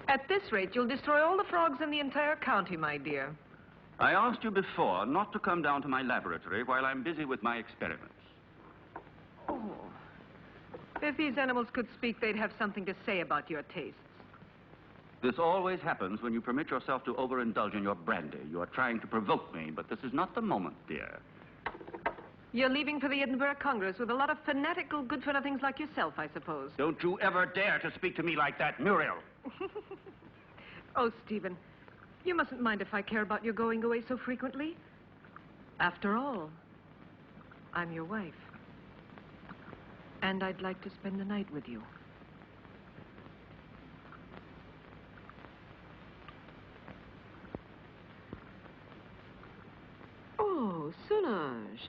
At this rate, you'll destroy all the frogs in the entire county, my dear. I asked you before not to come down to my laboratory while I'm busy with my experiments. Oh. If these animals could speak, they'd have something to say about your tastes. This always happens when you permit yourself to overindulge in your brandy. You are trying to provoke me, but this is not the moment, dear. You're leaving for the Edinburgh Congress with a lot of fanatical good-for-nothings like yourself, I suppose. Don't you ever dare to speak to me like that, Muriel. Oh, Stephen, you mustn't mind if I care about your going away so frequently. After all, I'm your wife. And I'd like to spend the night with you. Oh, Solange.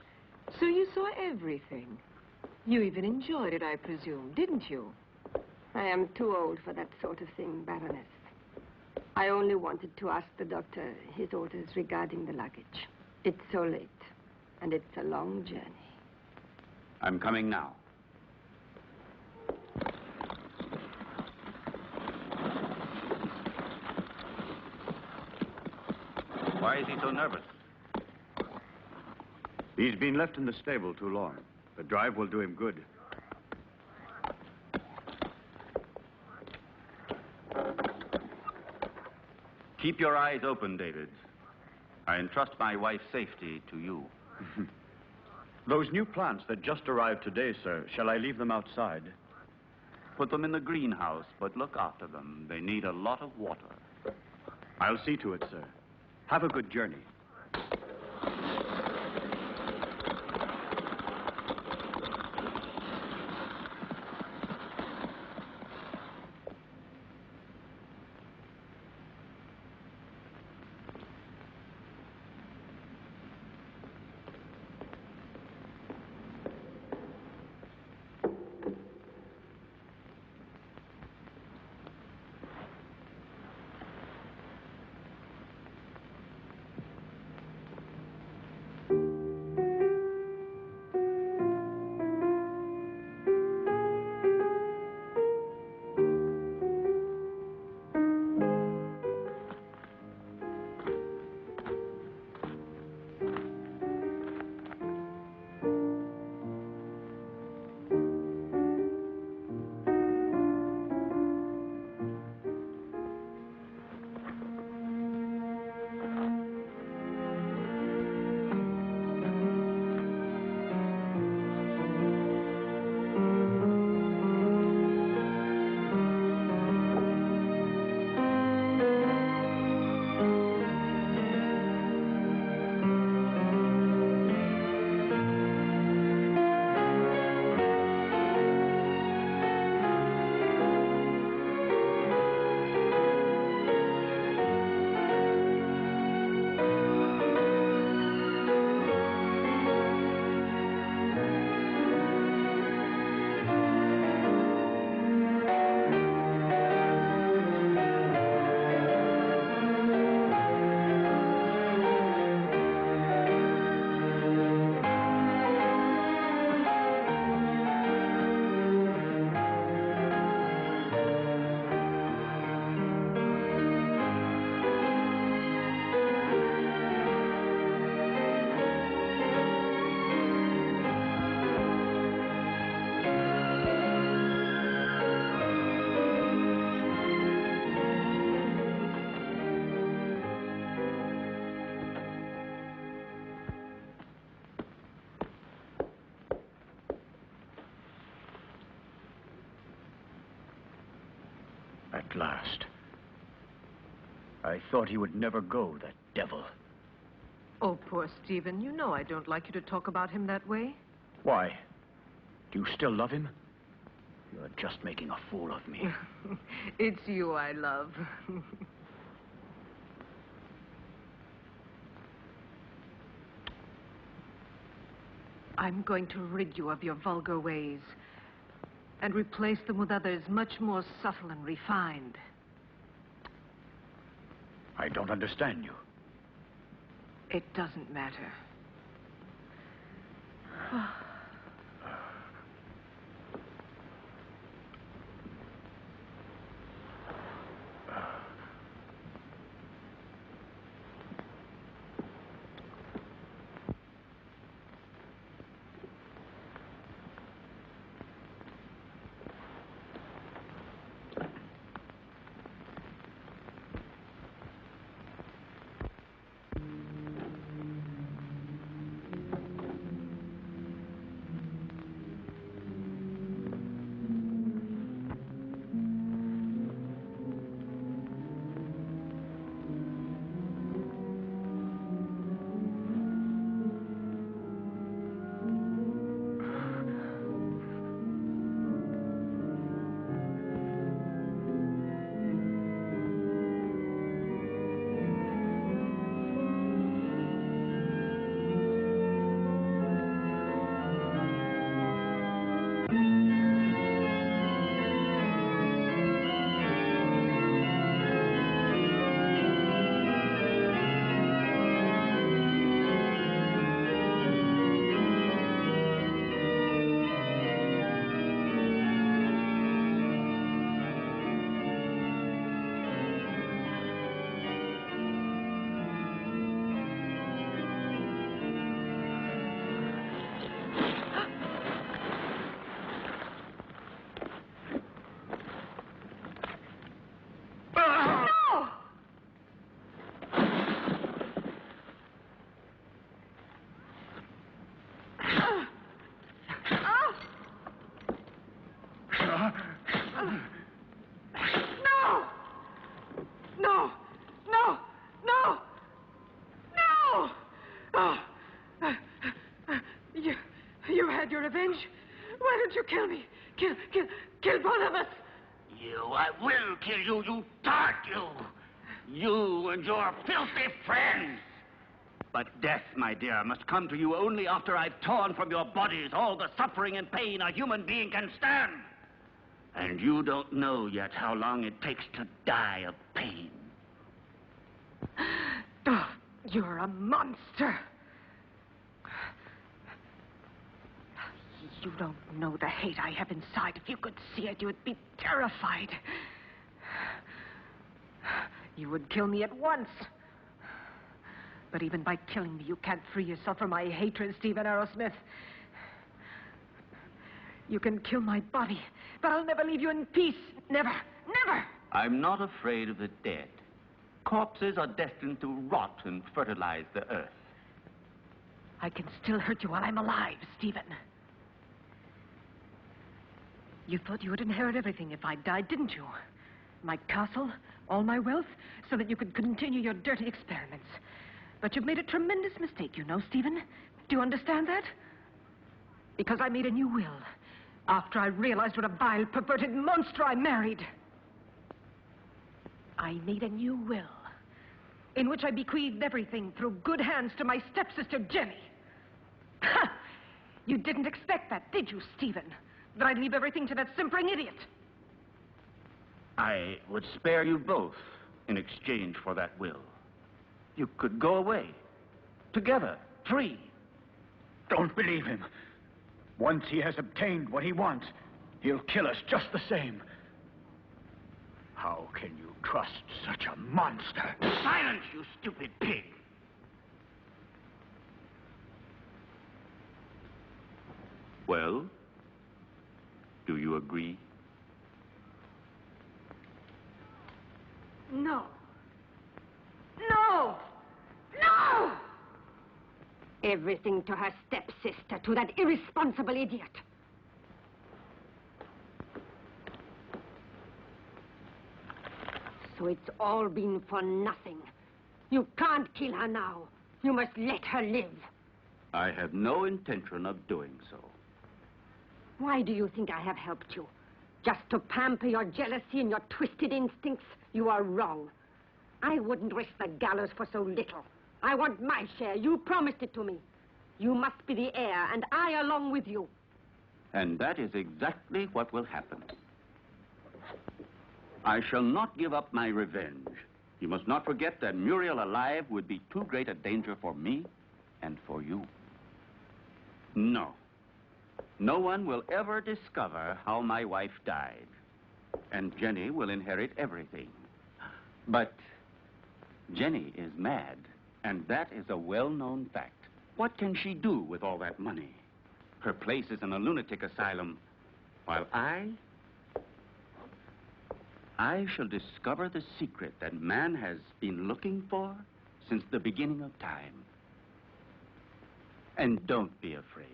So you saw everything. You even enjoyed it, I presume, didn't you? I am too old for that sort of thing, Baroness. I only wanted to ask the doctor his orders regarding the luggage. It's so late, and it's a long journey. I'm coming now. Why is he so nervous? He's been left in the stable too long. The drive will do him good. Keep your eyes open, David. I entrust my wife's safety to you. Those new plants that just arrived today, sir, shall I leave them outside? Put them in the greenhouse, but look after them. They need a lot of water. I'll see to it, sir. Have a good journey. At last. I thought he would never go, that devil. Oh, poor Stephen. You know I don't like you to talk about him that way. Why? Do you still love him? You're just making a fool of me. It's you I love. I'm going to rid you of your vulgar ways and replace them with others much more subtle and refined. I don't understand you. It doesn't matter. had your revenge. Why don't you kill me? Kill both of us. I will kill you, you tart, you! You and your filthy friends! But death, my dear, must come to you only after I've torn from your bodies all the suffering and pain a human being can stand. And you don't know yet how long it takes to die of pain. Oh, you're a monster. You don't know the hate I have inside. If you could see it, you would be terrified. You would kill me at once. But even by killing me, you can't free yourself from my hatred, Stephen Arrowsmith. You can kill my body, but I'll never leave you in peace. Never, never. I'm not afraid of the dead. Corpses are destined to rot and fertilize the earth. I can still hurt you while I'm alive, Stephen. You thought you would inherit everything if I died, didn't you? My castle, all my wealth, so that you could continue your dirty experiments. But you've made a tremendous mistake, you know, Stephen. Do you understand that? Because I made a new will after I realized what a vile, perverted monster I married. I made a new will in which I bequeathed everything through good hands to my stepsister, Jenny. Ha! You didn't expect that, did you, Stephen? That I'd leave everything to that simpering idiot? I would spare you both in exchange for that will. You could go away, together, free. Don't believe him. Once he has obtained what he wants, he'll kill us just the same. How can you trust such a monster? Silence, you stupid pig! Well, do you agree? No. No! No! Everything to her stepsister, to that irresponsible idiot. So it's all been for nothing. You can't kill her now. You must let her live. I have no intention of doing so. Why do you think I have helped you? Just to pamper your jealousy and your twisted instincts? You are wrong. I wouldn't risk the gallows for so little. I want my share. You promised it to me. You must be the heir, and I along with you. And that is exactly what will happen. I shall not give up my revenge. You must not forget that Muriel alive would be too great a danger for me and for you. No. No one will ever discover how my wife died. And Jenny will inherit everything. But Jenny is mad, and that is a well-known fact. What can she do with all that money? Her place is in a lunatic asylum, while I shall discover the secret that man has been looking for since the beginning of time. And don't be afraid.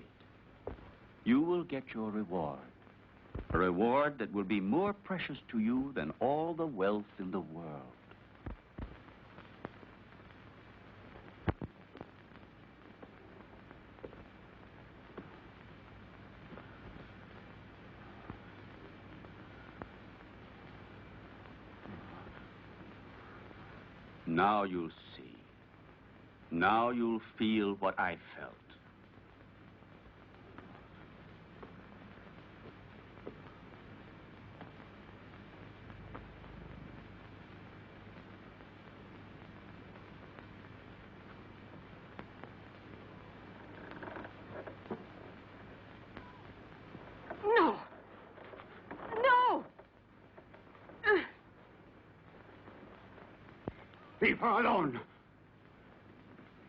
You will get your reward. A reward that will be more precious to you than all the wealth in the world. Now you'll see. Now you'll feel what I felt. No! No! Leave her alone!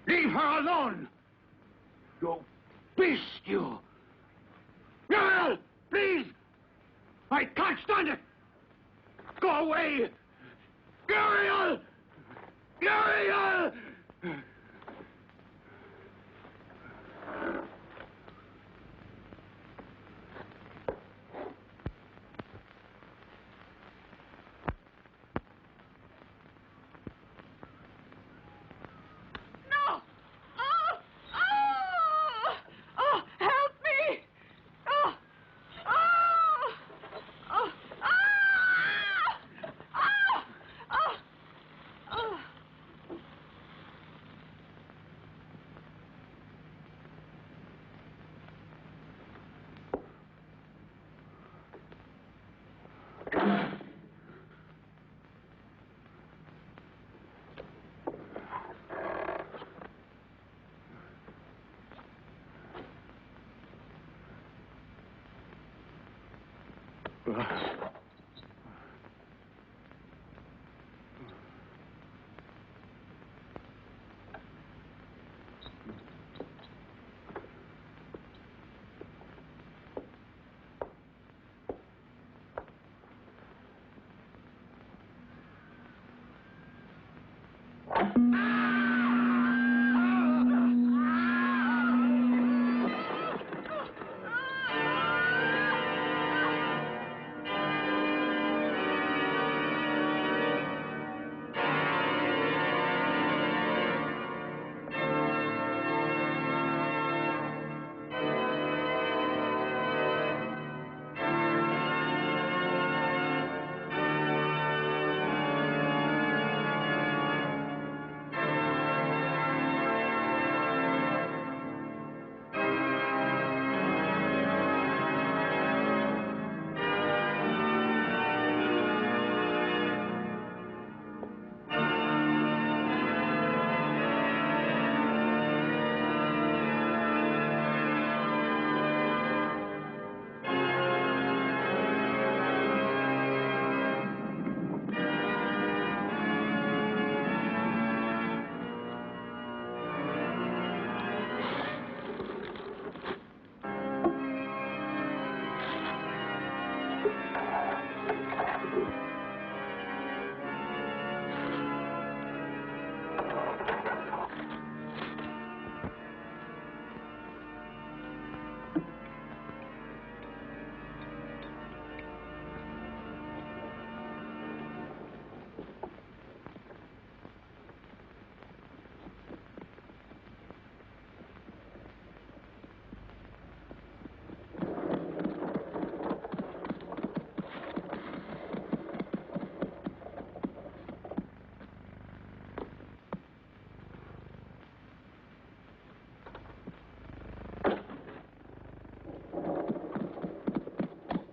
Leave her alone! You beast, you! Muriel! Please! I can't stand it! Go away! Muriel! Muriel! No! Oh! Oh! Oh! Help me!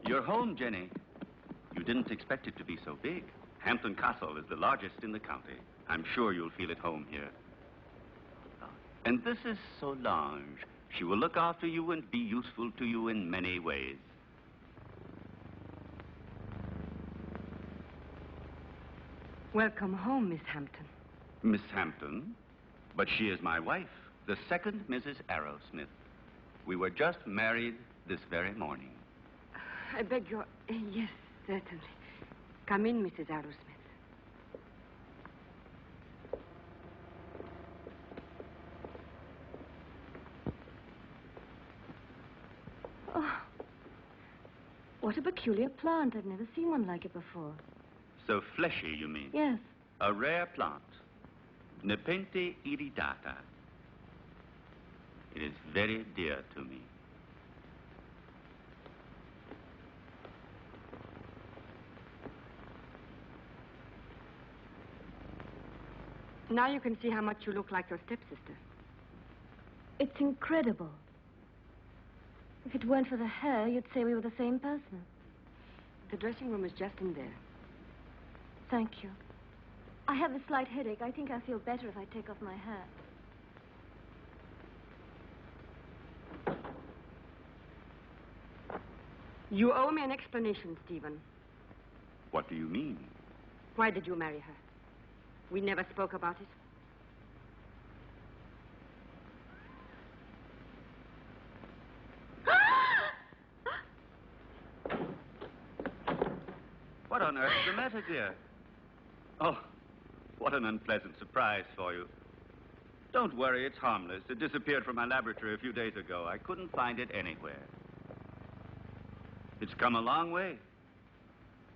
You're home, Jenny. You didn't expect it to be so big. Hampton Castle is the largest in the county. I'm sure you'll feel at home here. And this is Solange. She will look after you and be useful to you in many ways. Welcome home, Miss Hampton. Miss Hampton? But she is my wife, the second Mrs. Arrowsmith. We were just married this very morning. I beg your... Yes, certainly. Come in, Mrs. Arrowsmith. Oh, what a peculiar plant. I've never seen one like it before. So fleshy, you mean? Yes. A rare plant. Nepenthe iridata. It is very dear to me. Now you can see how much you look like your stepsister. It's incredible. If it weren't for the hair, you'd say we were the same person. The dressing room is just in there. Thank you. I have a slight headache. I think I'll feel better if I take off my hat. You owe me an explanation, Stephen. What do you mean? Why did you marry her? We never spoke about it. What on earth is the matter, dear? Oh, what an unpleasant surprise for you. Don't worry, it's harmless. It disappeared from my laboratory a few days ago. I couldn't find it anywhere. It's come a long way.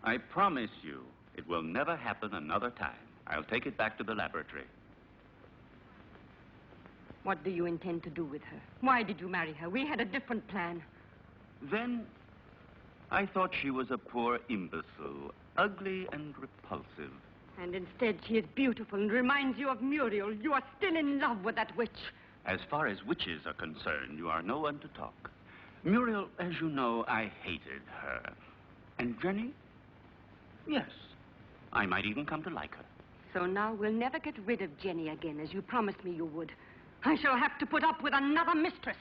I promise you, it will never happen another time. I'll take it back to the laboratory. What do you intend to do with her? Why did you marry her? We had a different plan. Then, I thought she was a poor imbecile, ugly and repulsive. And instead, she is beautiful and reminds you of Muriel. You are still in love with that witch. As far as witches are concerned, you are no one to talk. Muriel, as you know, I hated her. And Jenny? Yes, I might even come to like her. So now we'll never get rid of Jenny again, as you promised me you would. I shall have to put up with another mistress.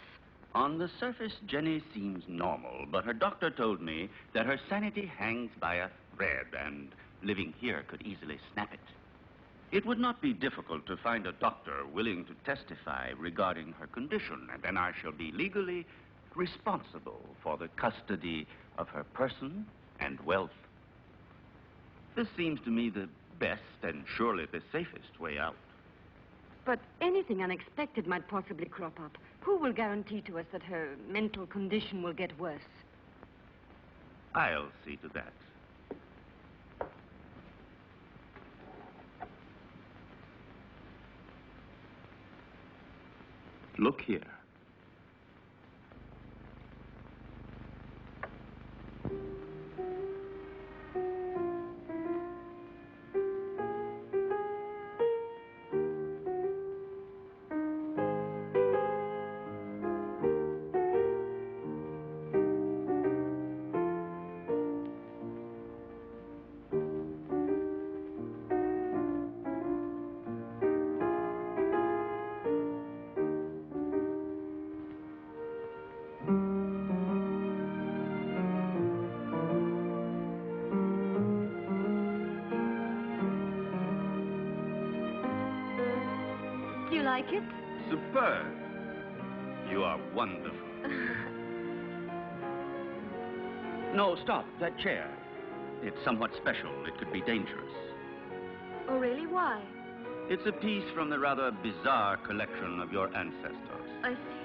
On the surface, Jenny seems normal, but her doctor told me that her sanity hangs by a thread, and living here could easily snap it. It would not be difficult to find a doctor willing to testify regarding her condition, and then I shall be legally responsible for the custody of her person and wealth. This seems to me the best and surely the safest way out. But anything unexpected might possibly crop up. Who will guarantee to us that her mental condition will get worse? I'll see to that. Look here. Do you like it? Superb. You are wonderful. No, stop. That chair. It's somewhat special. It could be dangerous. Oh, really? Why? It's a piece from the rather bizarre collection of your ancestors. I see.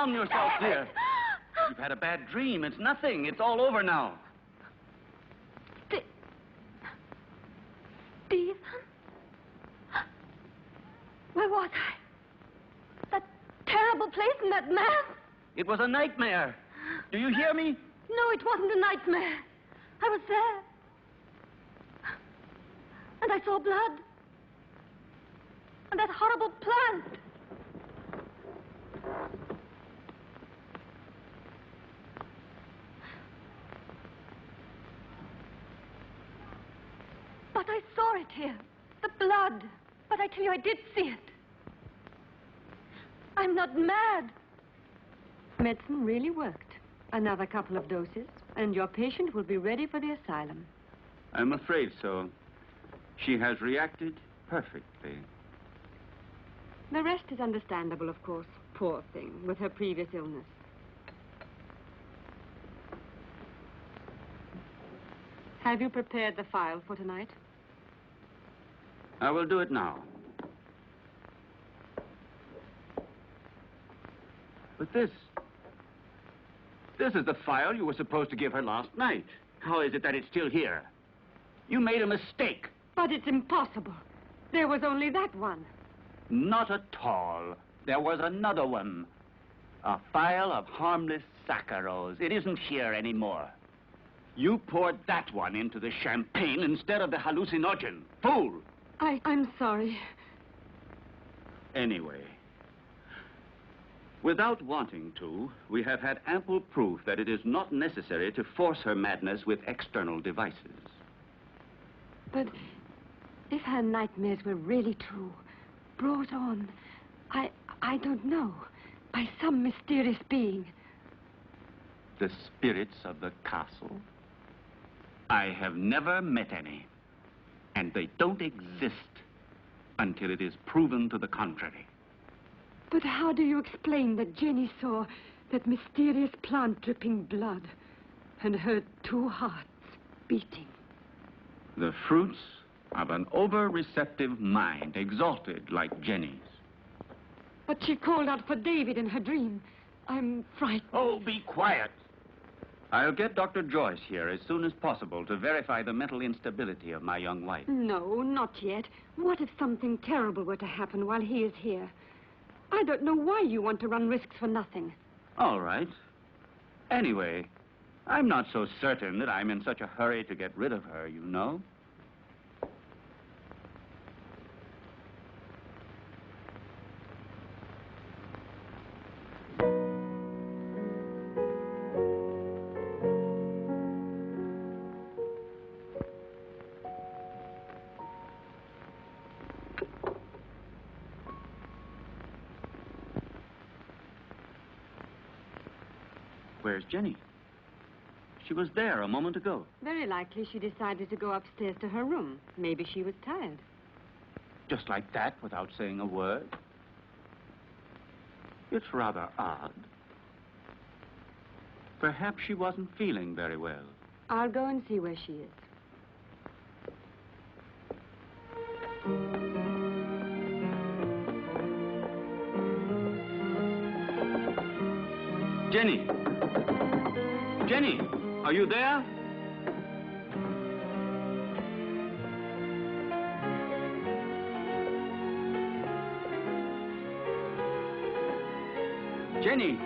calm yourself, dear. You've had a bad dream. It's nothing. It's all over now. Stephen? Where was I? That terrible place and that man? It was a nightmare. Do you hear me? No, it wasn't a nightmare. I was there. And I saw blood. And that horrible plant. But I saw it here. The blood. But I tell you, I did see it. I'm not mad. Medicine really worked. Another couple of doses, and your patient will be ready for the asylum. I'm afraid so. She has reacted perfectly. The rest is understandable, of course. Poor thing, with her previous illness. Have you prepared the file for tonight? I will do it now. But this is the file you were supposed to give her last night. How is it that it's still here? You made a mistake. But it's impossible. There was only that one. Not at all. There was another one. A file of harmless saccharos. It isn't here anymore. You poured that one into the champagne instead of the hallucinogen. Fool! I'm sorry. Anyway, without wanting to, we have had ample proof that it is not necessary to force her madness with external devices. But if her nightmares were really true, brought on, I don't know, by some mysterious being. The spirits of the castle? I have never met any. And they don't exist until it is proven to the contrary. But how do you explain that Jenny saw that mysterious plant dripping blood and heard two hearts beating? The fruits of an over-receptive mind, exalted like Jenny's. But she called out for David in her dream. I'm frightened. Oh, be quiet. I'll get Dr. Joyce here as soon as possible to verify the mental instability of my young wife. No, not yet. What if something terrible were to happen while he is here? I don't know why you want to run risks for nothing. All right. Anyway, I'm not so certain that I'm in such a hurry to get rid of her, you know. Where's Jenny? She was there a moment ago. Very likely she decided to go upstairs to her room. Maybe she was tired. Just like that, without saying a word. It's rather odd. Perhaps she wasn't feeling very well. I'll go and see where she is. Jenny! Jenny, are you there? Jenny!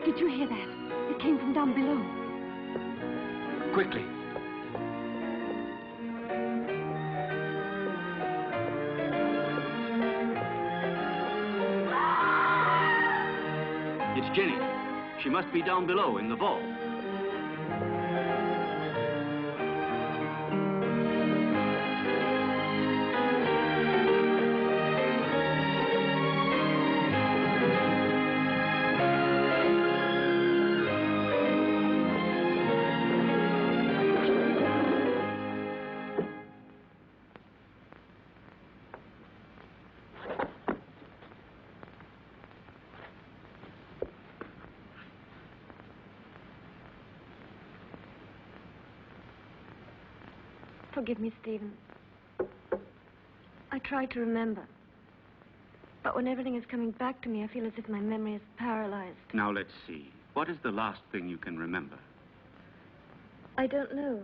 Did you hear that? It came from down below. Quickly. It's Jenny. She must be down below in the vault. Forgive me, Stephen. I try to remember. But when everything is coming back to me, I feel as if my memory is paralyzed. Now, let's see. What is the last thing you can remember? I don't know.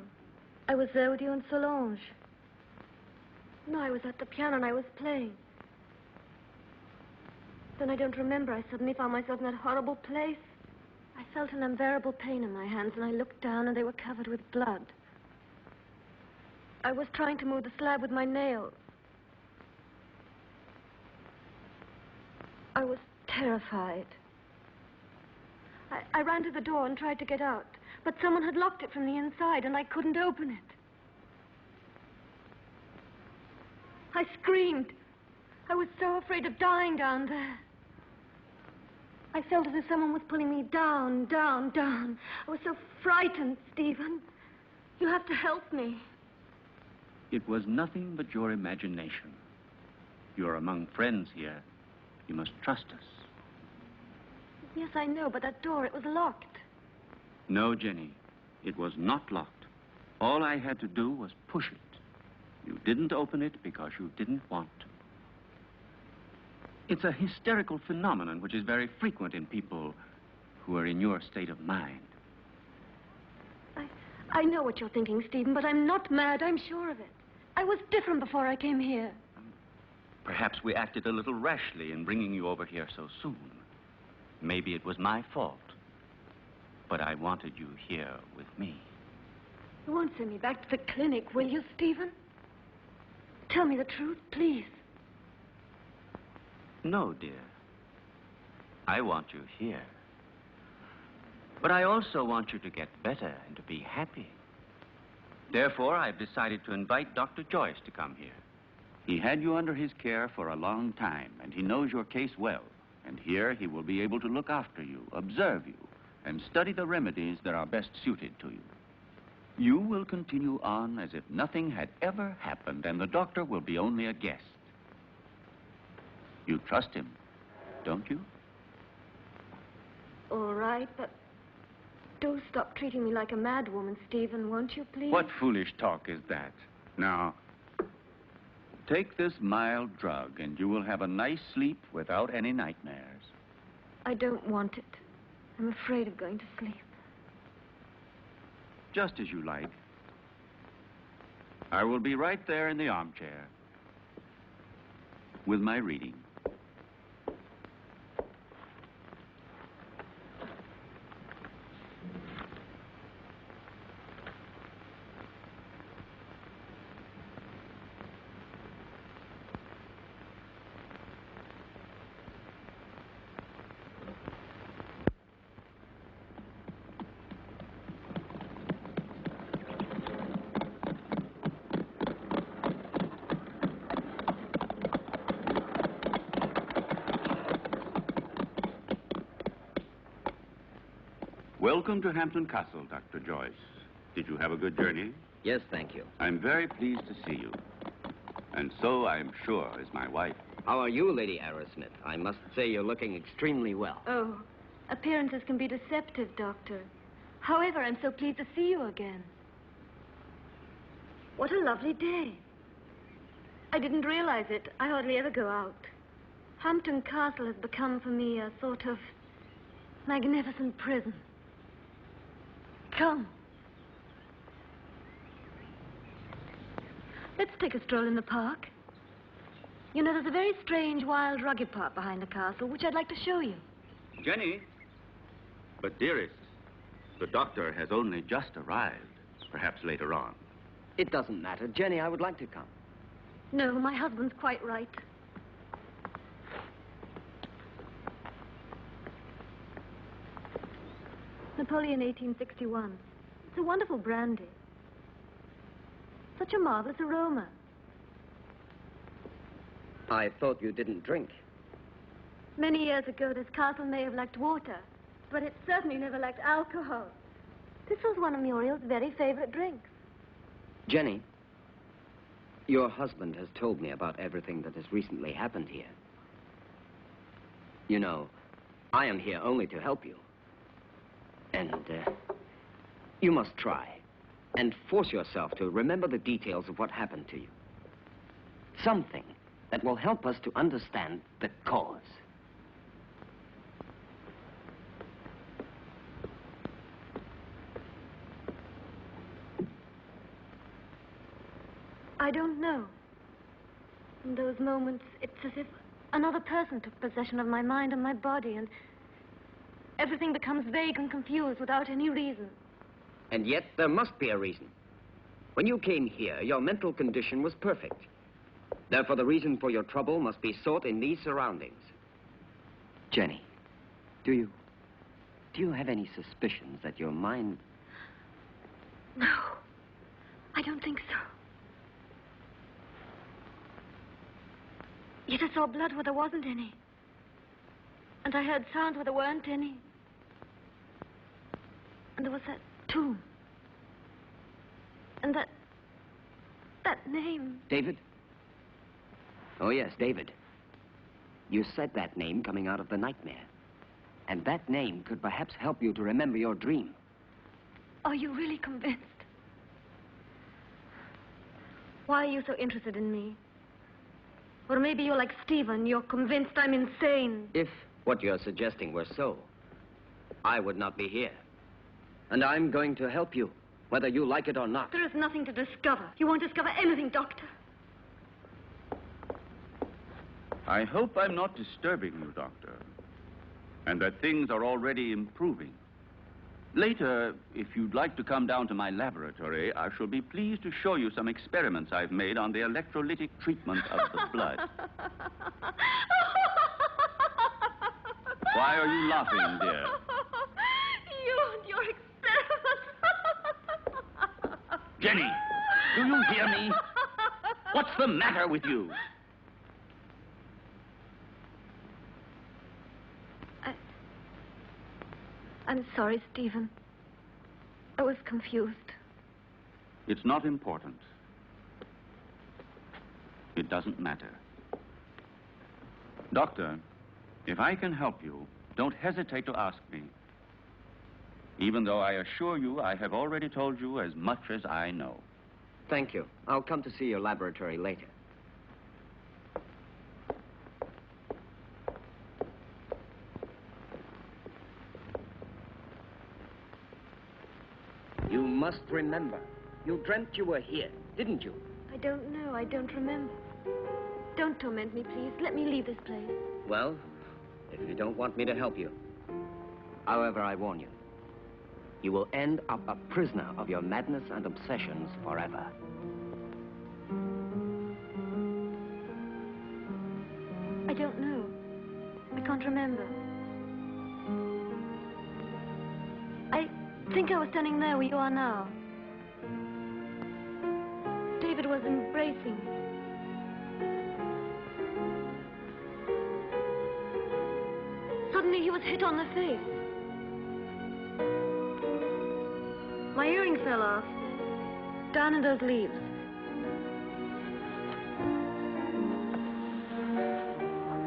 I was there with you and Solange. No, I was at the piano and I was playing. Then I don't remember. I suddenly found myself in that horrible place. I felt an unbearable pain in my hands, and I looked down, and they were covered with blood. I was trying to move the slab with my nails. I was terrified. I ran to the door and tried to get out, but someone had locked it from the inside, and I couldn't open it. I screamed. I was so afraid of dying down there. I felt as if someone was pulling me down, down, down. I was so frightened, Stephen. You have to help me. It was nothing but your imagination. You're among friends here. You must trust us. Yes, I know, but that door, it was locked. No, Jenny. It was not locked. All I had to do was push it. You didn't open it because you didn't want to. It's a hysterical phenomenon which is very frequent in people who are in your state of mind. I know what you're thinking, Stephen, but I'm not mad. I'm sure of it. I was different before I came here. Perhaps we acted a little rashly in bringing you over here so soon. Maybe it was my fault. But I wanted you here with me. You won't send me back to the clinic, will you, Stephen? Tell me the truth, please. No, dear. I want you here. But I also want you to get better and to be happy. Therefore, I've decided to invite Dr. Joyce to come here. He had you under his care for a long time, and he knows your case well. And here he will be able to look after you, observe you, and study the remedies that are best suited to you. You will continue on as if nothing had ever happened, and the doctor will be only a guest. You trust him, don't you? All right, but do stop treating me like a mad woman, Stephen, won't you, please? What foolish talk is that? Now, take this mild drug, and you will have a nice sleep without any nightmares. I don't want it. I'm afraid of going to sleep. Just as you like. I will be right there in the armchair with my reading. Welcome to Hampton Castle, Dr. Joyce. Did you have a good journey? Yes, thank you. I'm very pleased to see you. And so, I'm sure, is my wife. How are you, Lady Arrowsmith? I must say you're looking extremely well. Oh, appearances can be deceptive, Doctor. However, I'm so pleased to see you again. What a lovely day. I didn't realize it. I hardly ever go out. Hampton Castle has become for me a sort of magnificent prison. Come. Let's take a stroll in the park. You know, there's a very strange, wild, rugged part behind the castle, which I'd like to show you. Jenny? But, dearest, the doctor has only just arrived. Perhaps later on. It doesn't matter. Jenny, I would like to come. No, my husband's quite right. Napoleon 1861. It's a wonderful brandy. Such a marvelous aroma. I thought you didn't drink. Many years ago, this castle may have lacked water, but it certainly never lacked alcohol. This was one of Muriel's very favorite drinks. Jenny, your husband has told me about everything that has recently happened here. You know, I am here only to help you. And, you must try and force yourself to remember the details of what happened to you. Something that will help us to understand the cause. I don't know. In those moments, it's as if another person took possession of my mind and my body, and everything becomes vague and confused without any reason. And yet, there must be a reason. When you came here, your mental condition was perfect. Therefore, the reason for your trouble must be sought in these surroundings. Jenny, do you have any suspicions that your mind... No, I don't think so. Yet I saw blood where there wasn't any. And I heard sounds where there weren't any. And there was that tomb. And that name. David? Oh, yes, David. You said that name coming out of the nightmare. And that name could perhaps help you to remember your dream. Are you really convinced? Why are you so interested in me? Or maybe you're like Stephen. You're convinced I'm insane. If what you're suggesting were so, I would not be here. And I'm going to help you, whether you like it or not. There is nothing to discover. You won't discover anything, Doctor. I hope I'm not disturbing you, Doctor, and that things are already improving. Later, if you'd like to come down to my laboratory, I shall be pleased to show you some experiments I've made on the electrolytic treatment of the blood. Why are you laughing, dear? You and your experiments. Jenny, do you hear me? What's the matter with you? I'm sorry, Stephen. I was confused. It's not important. It doesn't matter. Doctor, if I can help you, don't hesitate to ask me. Even though I assure you I have already told you as much as I know. Thank you. I'll come to see your laboratory later. You must remember. You dreamt you were here, didn't you? I don't know. I don't remember. Don't torment me, please. Let me leave this place. Well, if you don't want me to help you. However, I warn you. You will end up a prisoner of your madness and obsessions forever. I don't know. I can't remember. I think I was standing there where you are now. David was embracing me. Suddenly he was hit on the face. My earring fell off, down in those leaves.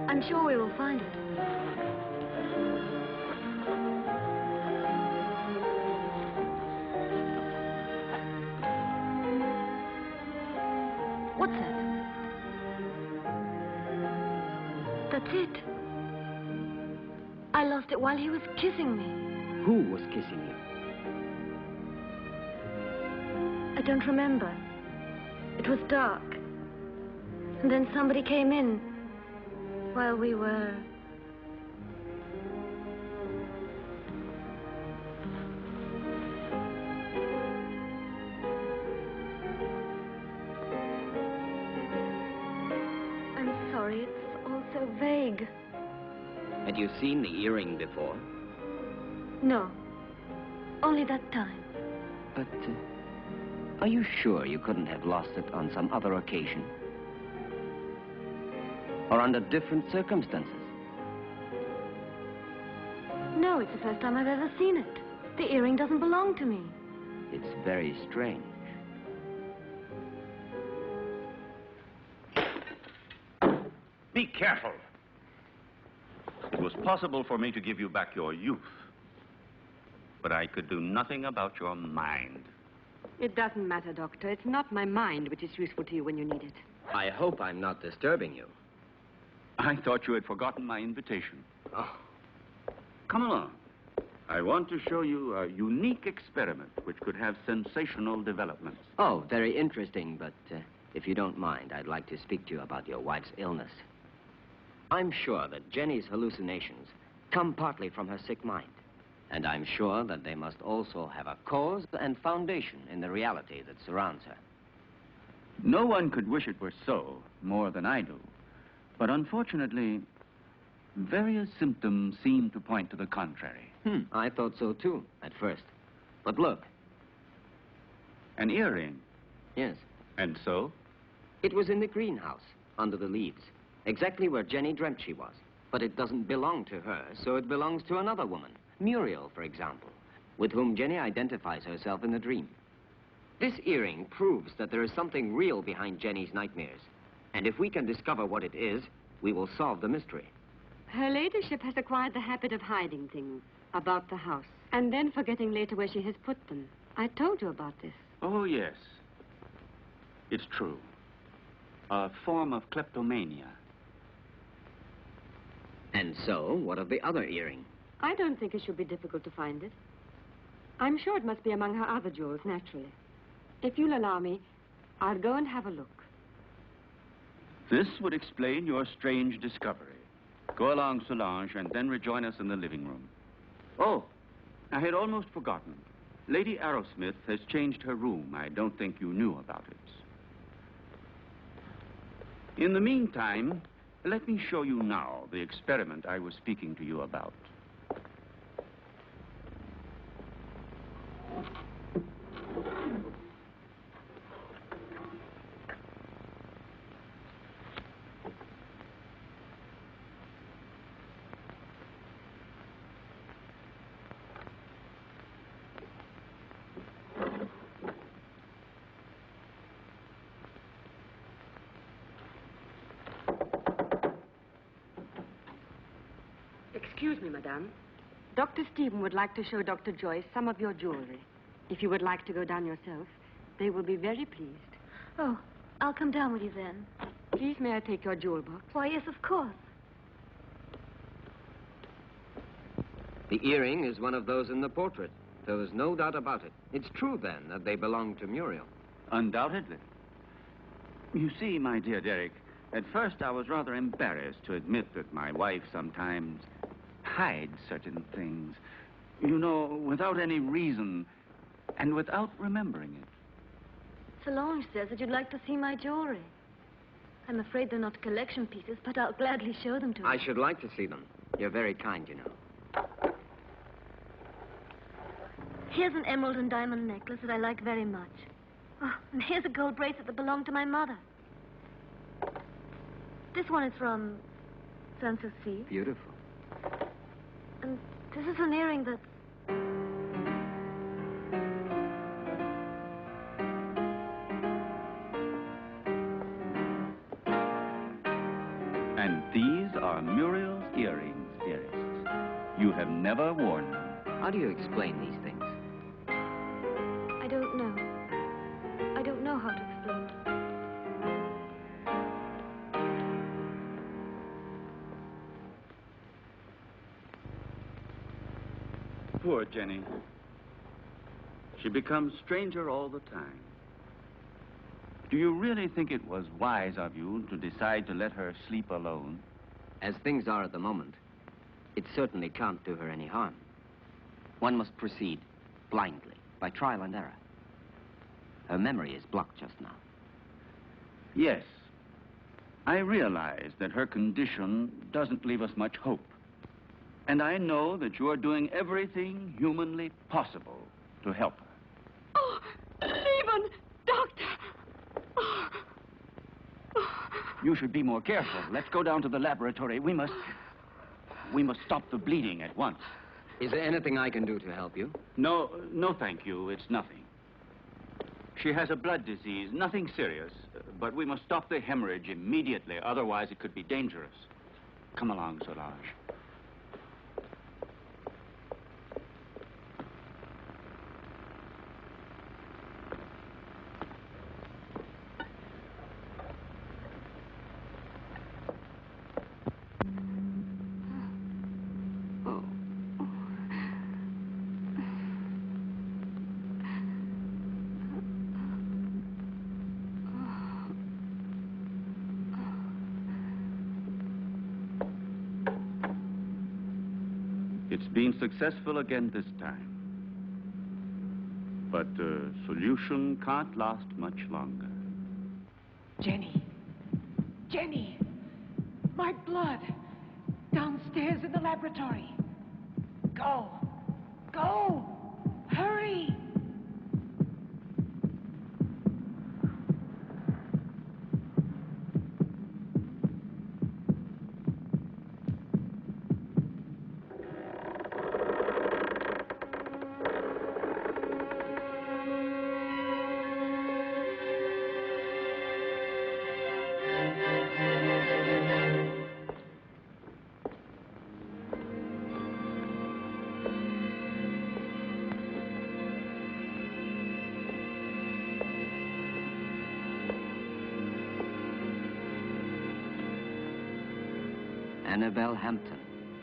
I'm sure we will find it. What's that? That's it. I lost it while he was kissing me. Who was kissing you? I don't remember. It was dark. And then somebody came in while we were... I'm sorry, it's all so vague. Had you seen the earring before? No, only that time. But, are you sure you couldn't have lost it on some other occasion? Or under different circumstances? No, it's the first time I've ever seen it. The earring doesn't belong to me. It's very strange. Be careful. It was possible for me to give you back your youth. But I could do nothing about your mind. It doesn't matter, Doctor. It's not my mind which is useful to you when you need it. I hope I'm not disturbing you. I thought you had forgotten my invitation. Oh, Come along. I want to show you a unique experiment which could have sensational developments. oh, very interesting, but if you don't mind, I'd like to speak to you about your wife's illness. I'm sure that Jenny's hallucinations come partly from her sick mind. And I'm sure that they must also have a cause and foundation in the reality that surrounds her. No one could wish it were so, more than I do. But unfortunately, various symptoms seem to point to the contrary. I thought so too, at first. But look. An earring. Yes. And so? It was in the greenhouse, under the leaves, exactly where Jenny dreamt she was. But it doesn't belong to her, so it belongs to another woman. Muriel, for example, with whom Jenny identifies herself in the dream. This earring proves that there is something real behind Jenny's nightmares. And if we can discover what it is, we will solve the mystery. Her ladyship has acquired the habit of hiding things about the house and then forgetting later where she has put them. I told you about this. Oh, yes. It's true. A form of kleptomania. And so, what of the other earring? I don't think it should be difficult to find it. I'm sure it must be among her other jewels, naturally. If you'll allow me, I'll go and have a look. This would explain your strange discovery. Go along, Solange, and then rejoin us in the living room. Oh, I had almost forgotten. Lady Arrowsmith has changed her room. I don't think you knew about it. In the meantime, let me show you now the experiment I was speaking to you about. Excuse me, madame. Dr. Stephen would like to show Dr. Joyce some of your jewelry. If you would like to go down yourself, they will be very pleased. Oh, I'll come down with you then. Please, may I take your jewel box? Why, yes, of course. The earring is one of those in the portrait. There is no doubt about it. It's true, then, that they belong to Muriel. Undoubtedly. You see, my dear Derek, at first I was rather embarrassed to admit that my wife sometimes hides certain things. You know, without any reason and without remembering it. Solange says that you'd like to see my jewelry. I'm afraid they're not collection pieces, but I'll gladly show them to you. I should like to see them. You're very kind, you know. Here's an emerald and diamond necklace that I like very much. Oh, and here's a gold bracelet that belonged to my mother. This one is from Sanssouci. Beautiful. And this is an earring that's... And these are Muriel's earrings, dearest. You have never worn them. How do you explain these things? I don't know. I don't know how to explain it. Poor Jenny. She becomes stranger all the time. Do you really think it was wise of you to decide to let her sleep alone? As things are at the moment, it certainly can't do her any harm. One must proceed blindly, by trial and error. Her memory is blocked just now. Yes. I realize that her condition doesn't leave us much hope. And I know that you are doing everything humanly possible to help her. Oh, Stephen! Doctor! Oh. You should be more careful. Let's go down to the laboratory. We must stop the bleeding at once. Is there anything I can do to help you? No, thank you. It's nothing. She has a blood disease, nothing serious. But we must stop the hemorrhage immediately. Otherwise, it could be dangerous. Come along, Solange. It's been successful again this time. But the solution can't last much longer. Jenny. Jenny! My blood! Downstairs in the laboratory. Go! Go! Hurry! Annabelle Hampton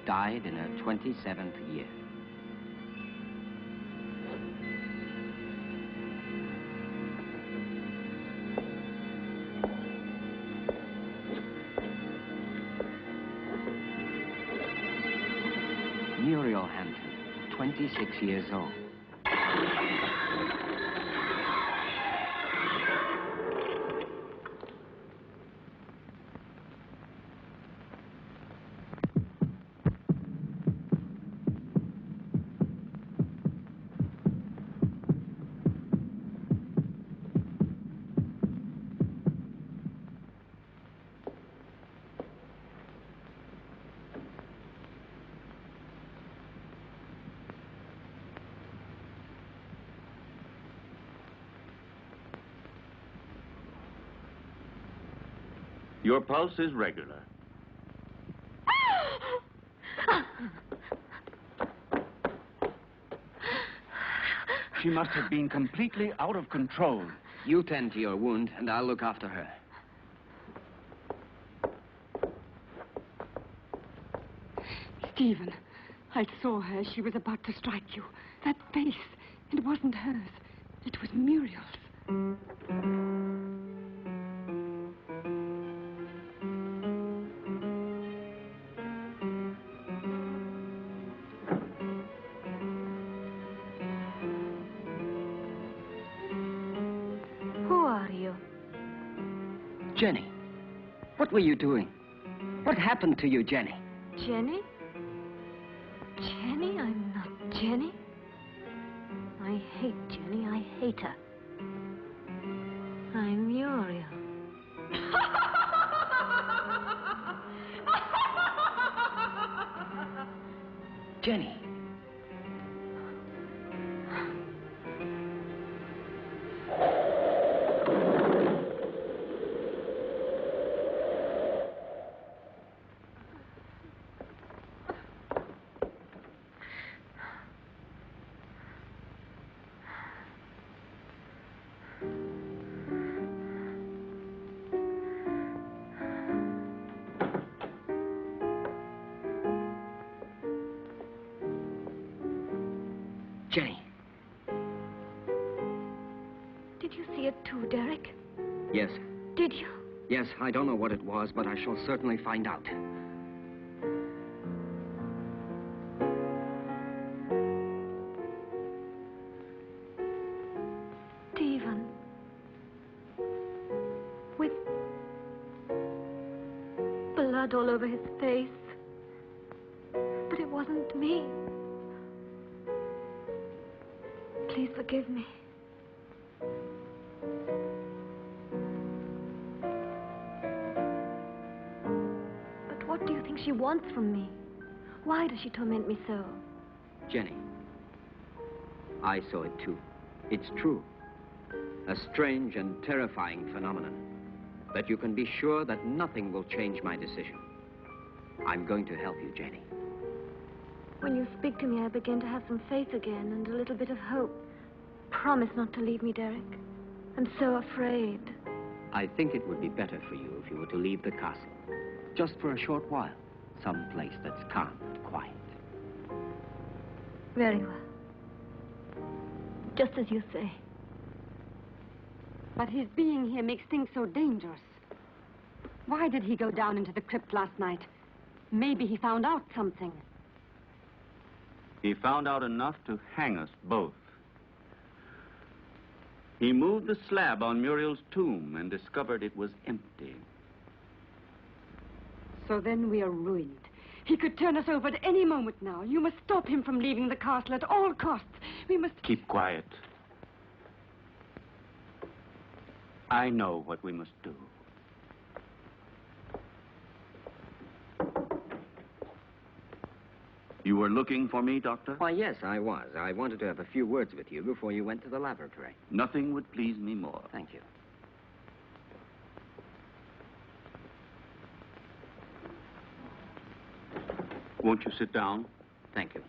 died in her 27th year. Muriel Hampton, 26 years old. Your pulse is regular. She must have been completely out of control. You tend to your wound, and I'll look after her. Stephen, I saw her. She was about to strike you. That face, it wasn't hers. It was Muriel's. Jenny, what were you doing? What happened to you, Jenny? Jenny? Jenny? I'm not Jenny. I hate Jenny. I hate her. I'm Muriel. Jenny. Jenny. Did you see it too, Derek? Yes. Did you? Yes, I don't know what it was, but I shall certainly find out. Stephen. With blood all over his face. But it wasn't me. Please forgive me. But what do you think she wants from me? Why does she torment me so? Jenny, I saw it too. It's true. A strange and terrifying phenomenon. But you can be sure that nothing will change my decision. I'm going to help you, Jenny. When you speak to me, I begin to have some faith again and a little bit of hope. Promise not to leave me, Derek. I'm so afraid. I think it would be better for you if you were to leave the castle. Just for a short while. Some place that's calm and quiet. Very well. Just as you say. But his being here makes things so dangerous. Why did he go down into the crypt last night? Maybe he found out something. He found out enough to hang us both. He moved the slab on Muriel's tomb and discovered it was empty. So then we are ruined. He could turn us over at any moment now. You must stop him from leaving the castle at all costs. We must... Keep quiet. I know what we must do. You were looking for me, Doctor? Why, yes, I was. I wanted to have a few words with you before you went to the laboratory. Nothing would please me more. Thank you. Won't you sit down? Thank you.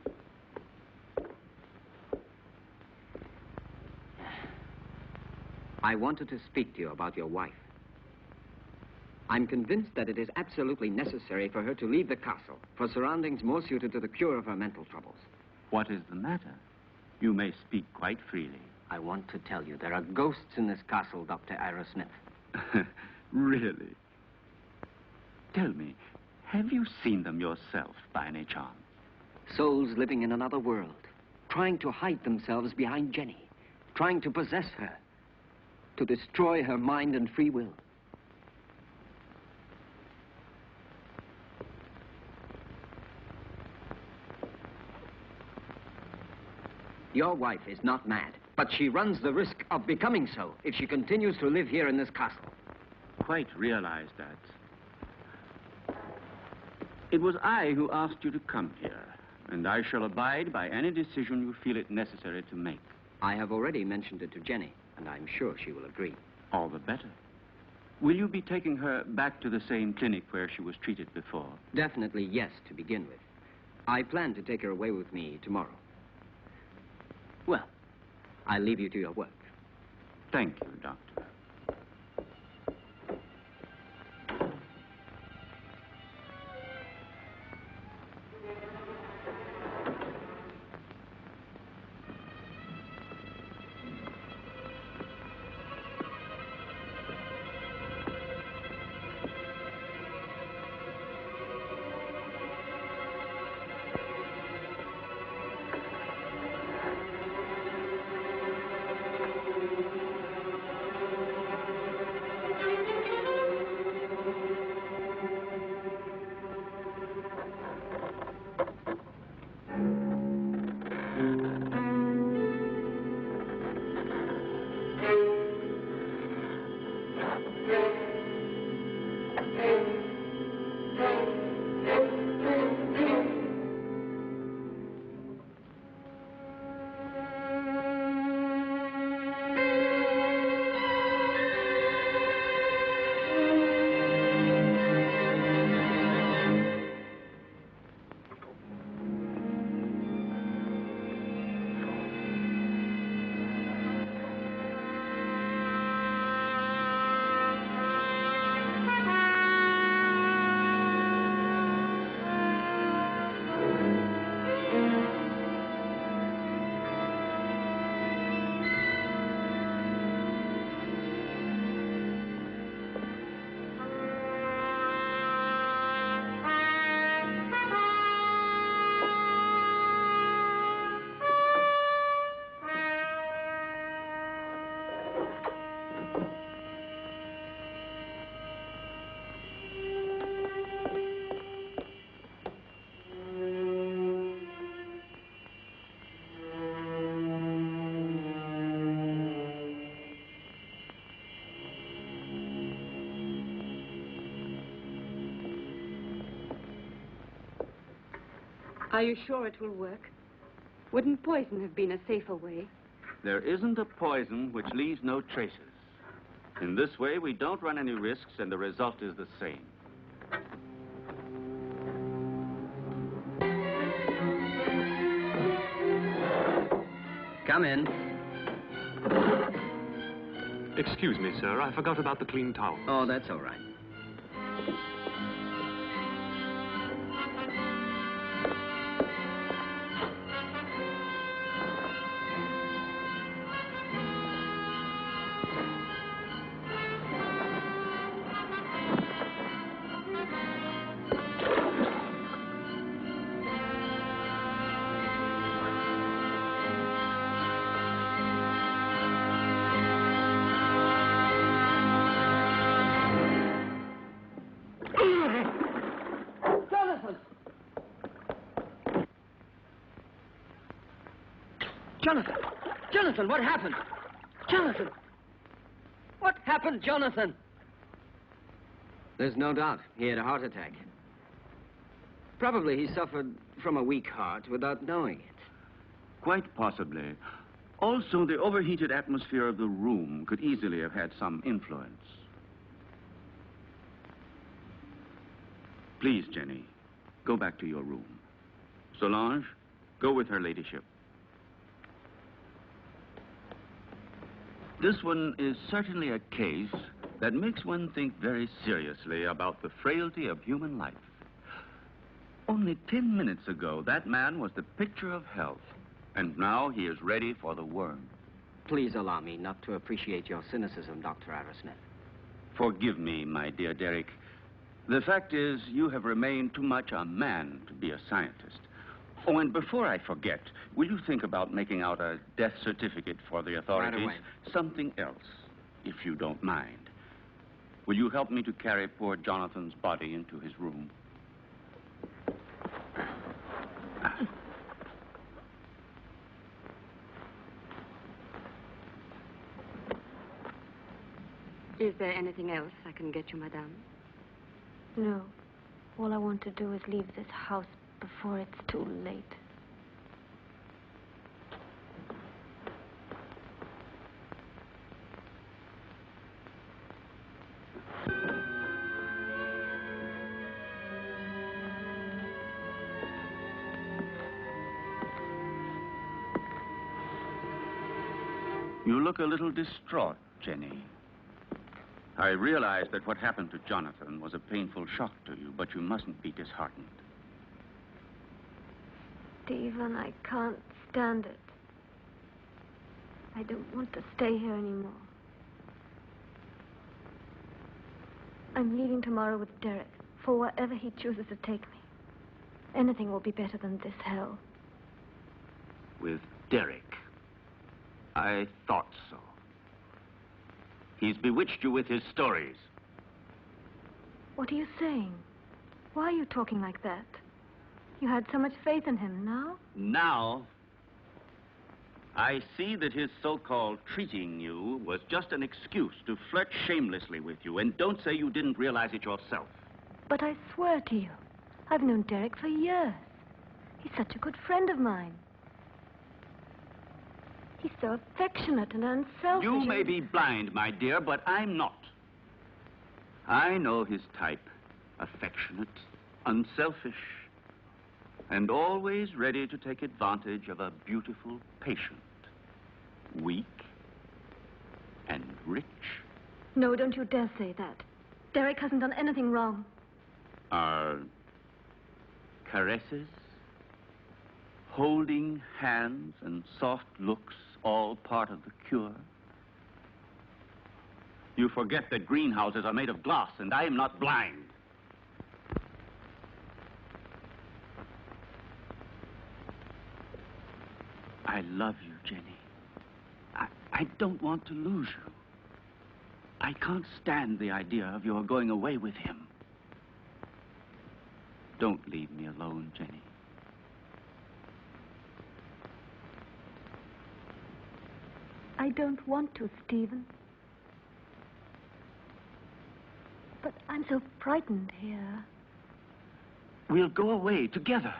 I wanted to speak to you about your wife. I'm convinced that it is absolutely necessary for her to leave the castle for surroundings more suited to the cure of her mental troubles. What is the matter? You may speak quite freely. I want to tell you there are ghosts in this castle, Dr. Ira Smith. Really? Tell me, have you seen them yourself by any chance? Souls living in another world, trying to hide themselves behind Jenny, trying to possess her, to destroy her mind and free will. Your wife is not mad, but she runs the risk of becoming so if she continues to live here in this castle. Quite realize that. It was I who asked you to come here, and I shall abide by any decision you feel it necessary to make. I have already mentioned it to Jenny, and I'm sure she will agree. All the better. Will you be taking her back to the same clinic where she was treated before? Definitely yes, to begin with. I plan to take her away with me tomorrow. Well, I'll leave you to your work. Thank you, Doctor. Are you sure it will work? Wouldn't poison have been a safer way? There isn't a poison which leaves no traces. In this way, we don't run any risks, and the result is the same. Come in. Excuse me, sir. I forgot about the clean towel. Oh, that's all right. Jonathan! Jonathan, what happened? Jonathan! What happened, Jonathan? There's no doubt he had a heart attack. Probably he suffered from a weak heart without knowing it. Quite possibly. Also, the overheated atmosphere of the room could easily have had some influence. Please, Jenny, go back to your room. Solange, go with her ladyship. This one is certainly a case that makes one think very seriously about the frailty of human life. Only 10 minutes ago, that man was the picture of health, and now he is ready for the worm. Please allow me not to appreciate your cynicism, Dr. Arrowsmith. Forgive me, my dear Derek. The fact is, you have remained too much a man to be a scientist. Oh, and before I forget, will you think about making out a death certificate for the authorities? Right away. Something else, if you don't mind. Will you help me to carry poor Jonathan's body into his room? Is there anything else I can get you, madame? No. All I want to do is leave this house before it's too late. You look a little distraught, Jenny. I realize that what happened to Jonathan was a painful shock to you, but you mustn't be disheartened. Stephen, I can't stand it. I don't want to stay here anymore. I'm leaving tomorrow with Derek for wherever he chooses to take me. Anything will be better than this hell. With Derek? I thought so. He's bewitched you with his stories. What are you saying? Why are you talking like that? You had so much faith in him. Now? Now, I see that his so-called treating you was just an excuse to flirt shamelessly with you, and don't say you didn't realize it yourself. But I swear to you, I've known Derek for years. He's such a good friend of mine. He's so affectionate and unselfish. You may be blind, my dear, but I'm not. I know his type. Affectionate, unselfish, and always ready to take advantage of a beautiful patient. Weak and rich. No, don't you dare say that. Derek hasn't done anything wrong. Are caresses, holding hands, and soft looks all part of the cure? You forget that greenhouses are made of glass, and I am not blind. I love you, Jenny. I don't want to lose you. I can't stand the idea of your going away with him. Don't leave me alone, Jenny. I don't want to, Stephen. But I'm so frightened here. We'll go away together.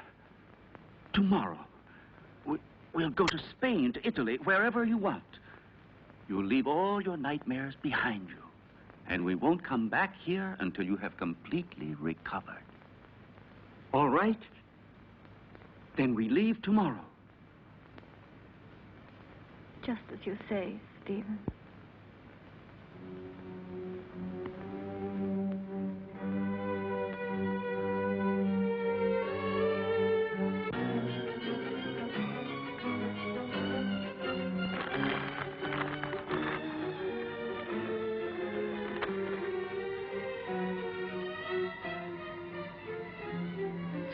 Tomorrow. We'll go to Spain, to Italy, wherever you want. You'll leave all your nightmares behind you. And we won't come back here until you have completely recovered. All right? Then we leave tomorrow. Just as you say, Stephen.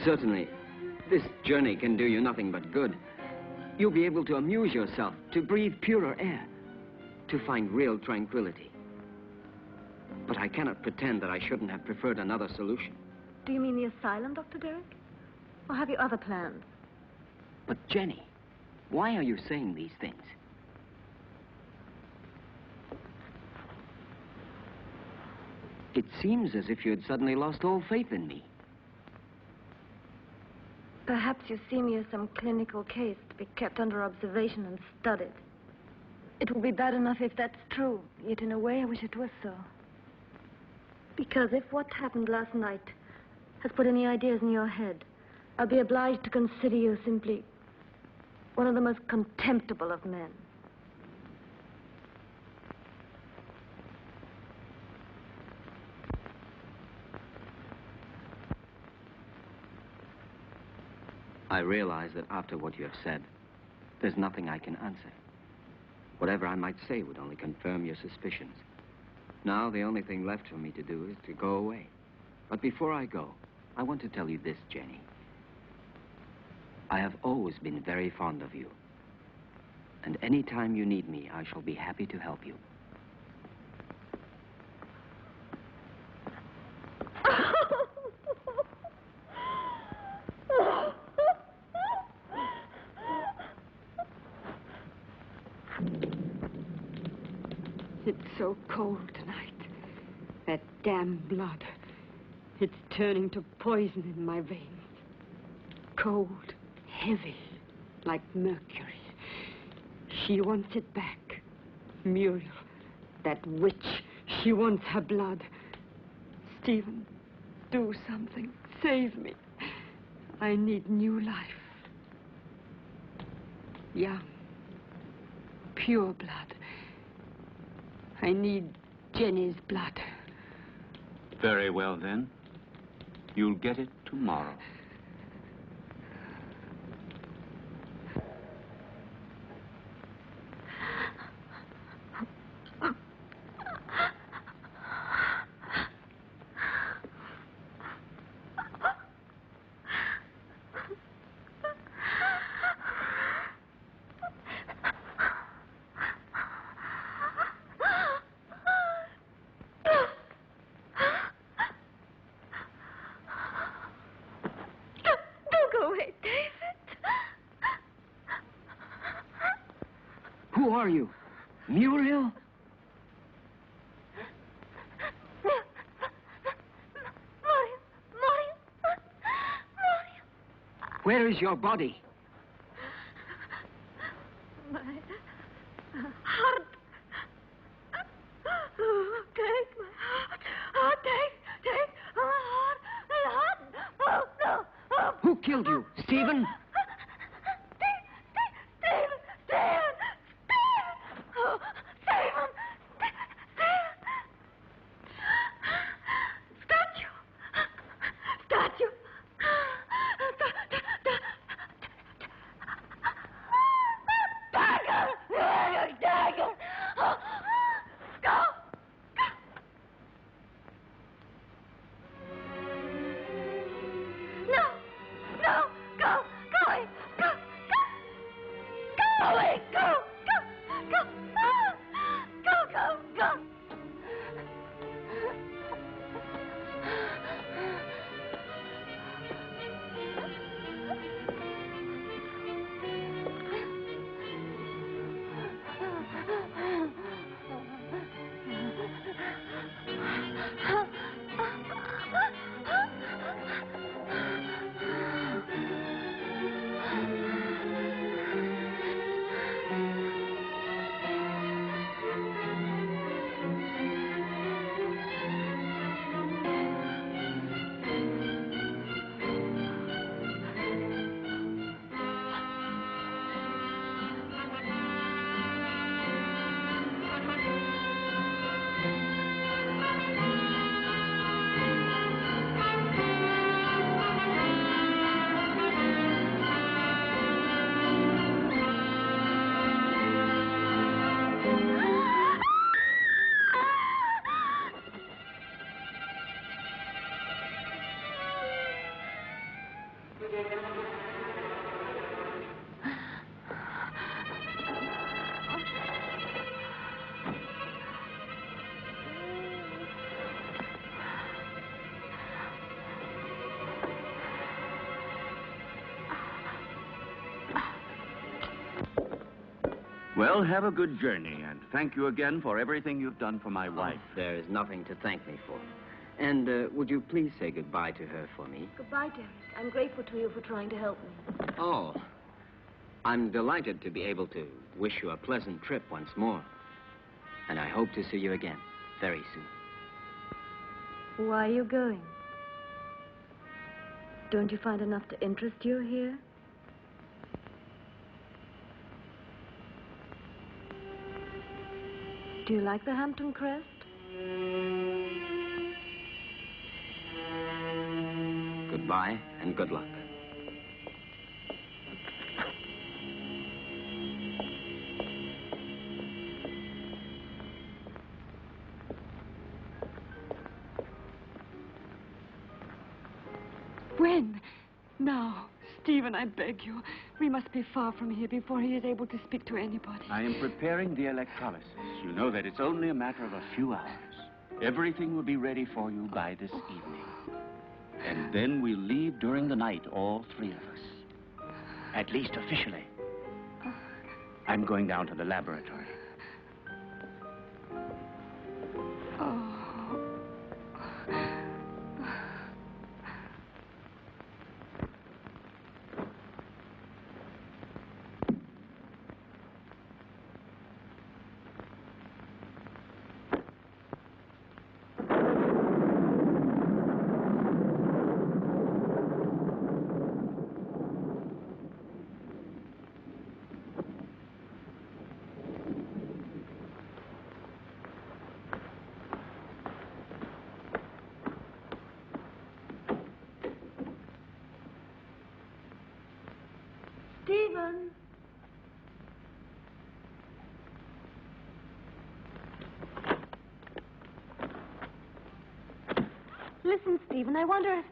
Certainly, this journey can do you nothing but good. You'll be able to amuse yourself, to breathe purer air, to find real tranquility. But I cannot pretend that I shouldn't have preferred another solution. Do you mean the asylum, Dr. Derek? Or have you other plans? But Jenny, Why are you saying these things? It seems as if you had suddenly lost all faith in me. Perhaps you see me as some clinical case to be kept under observation and studied. It will be bad enough if that's true, yet in a way I wish it was so. Because if what happened last night has put any ideas in your head, I'll be obliged to consider you simply one of the most contemptible of men. I realize that after what you have said, there's nothing I can answer. Whatever I might say would only confirm your suspicions. Now, the only thing left for me to do is to go away. But before I go, I want to tell you this, Jenny. I have always been very fond of you. And any time you need me, I shall be happy to help you. It's so cold tonight. That damn blood. It's turning to poison in my veins. Cold, heavy, like mercury. She wants it back. Muriel, that witch, she wants her blood. Stephen, do something. Save me. I need new life. Young, pure blood. I need Jenny's blood. Very well, then. You'll get it tomorrow. Who are you? Muriel? Where is your body? My heart. Oh, take my heart. Oh, take my heart. My heart. Oh, no. Oh. Who killed you? Stephen? Well, have a good journey, and thank you again for everything you've done for my wife. There is nothing to thank me for. And would you please say goodbye to her for me? Goodbye, Derek. I'm grateful to you for trying to help me. Oh, I'm delighted to be able to wish you a pleasant trip once more. And I hope to see you again very soon. Why are you going? Don't you find enough to interest you here? Do you like the Hampton Crest? Goodbye and good luck. When? Now. Stephen, I beg you. We must be far from here before he is able to speak to anybody. I am preparing the electrolysis. You know that it's only a matter of a few hours. Everything will be ready for you by this evening. And then we'll leave during the night, all three of us. At least officially. I'm going down to the laboratory. Stephen! Listen, Stephen, I wonder if...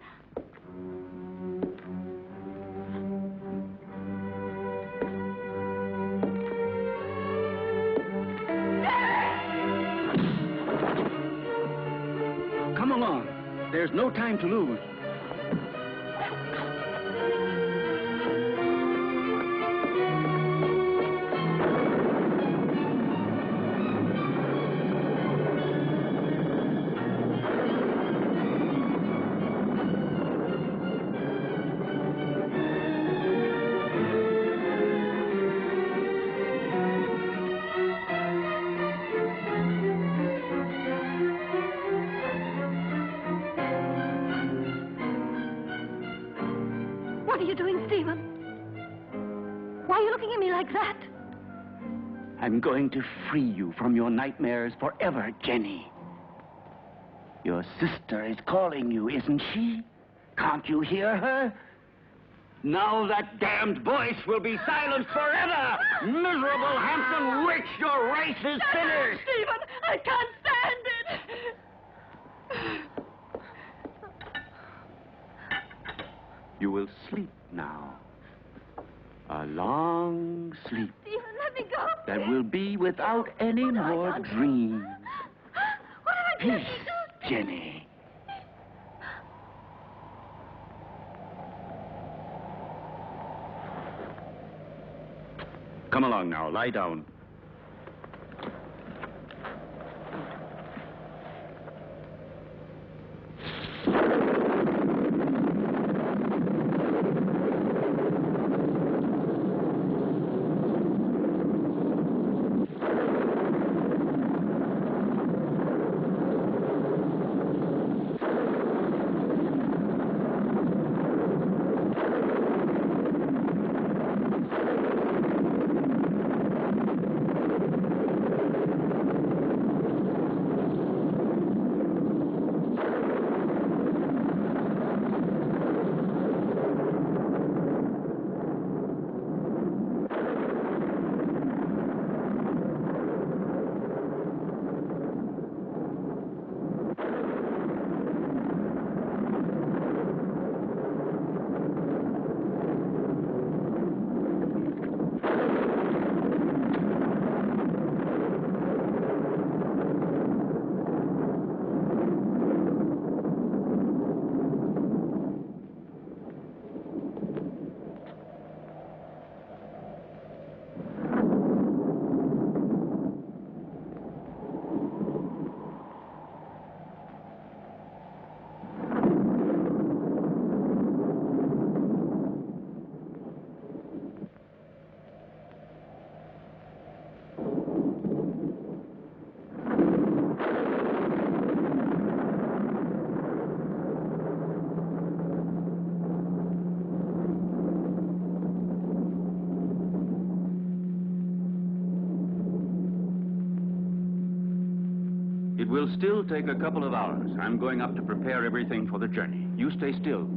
Come along. There's no time to lose. What are you doing, Stephen? Why are you looking at me like that? I'm going to free you from your nightmares forever, Jenny. Your sister is calling you, isn't she? Can't you hear her? Now that damned voice will be silenced forever! Miserable Hampton witch, your race is finished! Stephen, I can't stand it! You will sleep now. A long sleep Stephen, let me go. that will be without any What have I more done? dreams. What have I done? Peace, Jenny. Come along now, lie down. will still take a couple of hours. I'm going up to prepare everything for the journey. You stay still.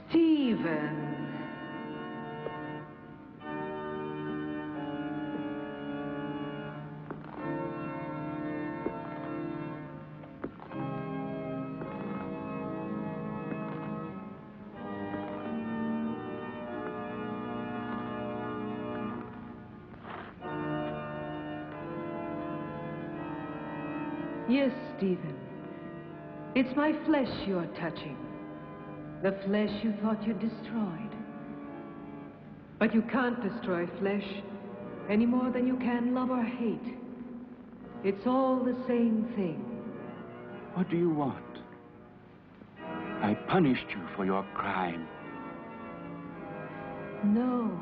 Stephen. Yes, Stephen. It's my flesh you're touching. The flesh you thought you destroyed. But you can't destroy flesh any more than you can love or hate. It's all the same thing. What do you want? I punished you for your crime. No.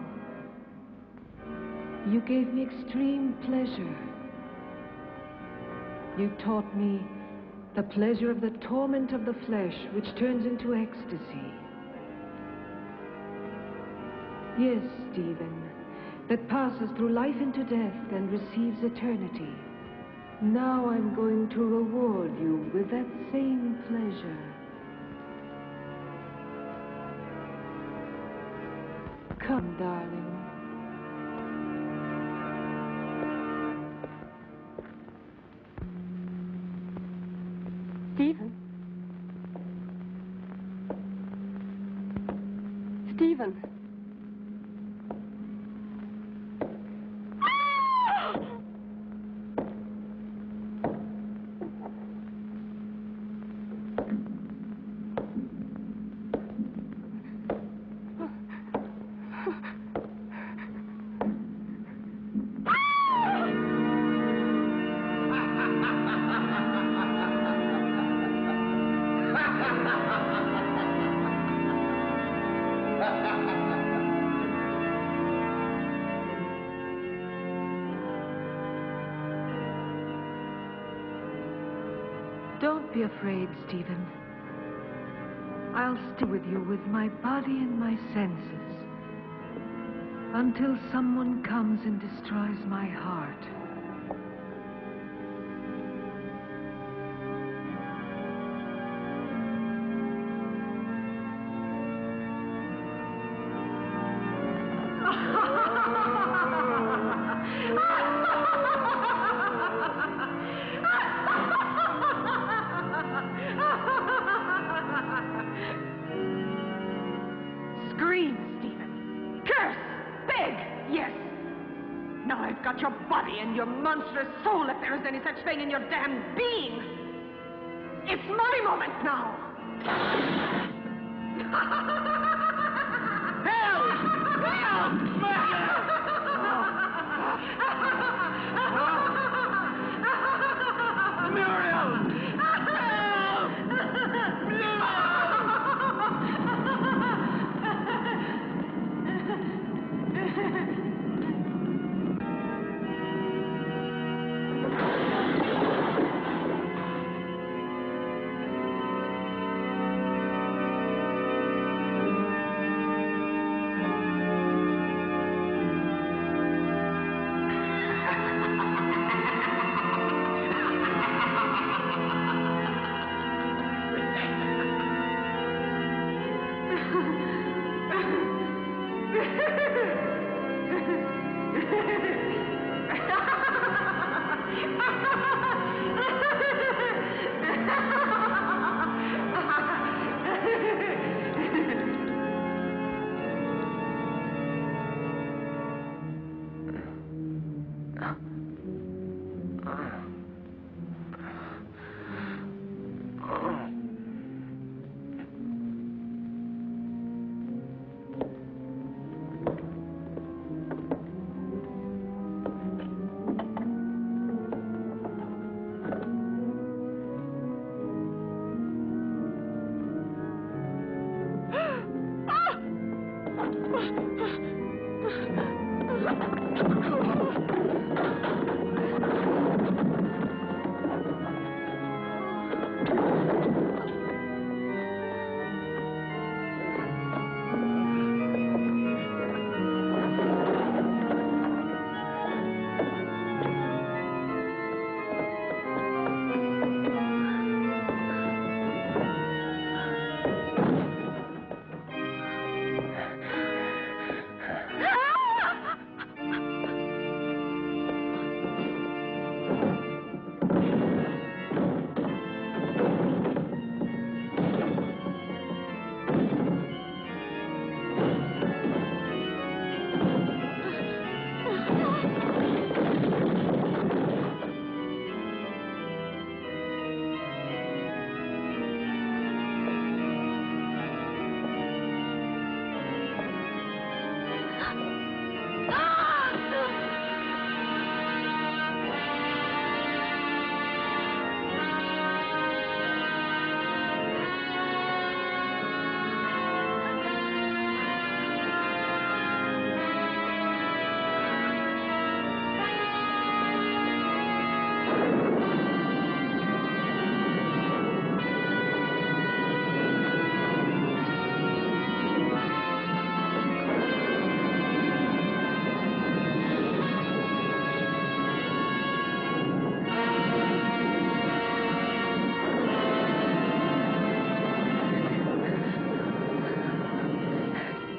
You gave me extreme pleasure. You taught me the pleasure of the torment of the flesh, which turns into ecstasy. Yes, Stephen, that passes through life into death and receives eternity. Now I'm going to reward you with that same pleasure. Come, darling. Stephen. Stephen. Don't be afraid, Stephen. I'll stay with you with my body and my senses until someone comes and destroys my heart. Scream, Stephen. Curse. Beg. Yes. Now I've got your body and your monstrous soul, if there is any such thing in your damn being. It's my moment now. Hell!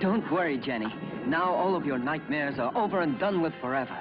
Don't worry, Jenny. Now all of your nightmares are over and done with forever.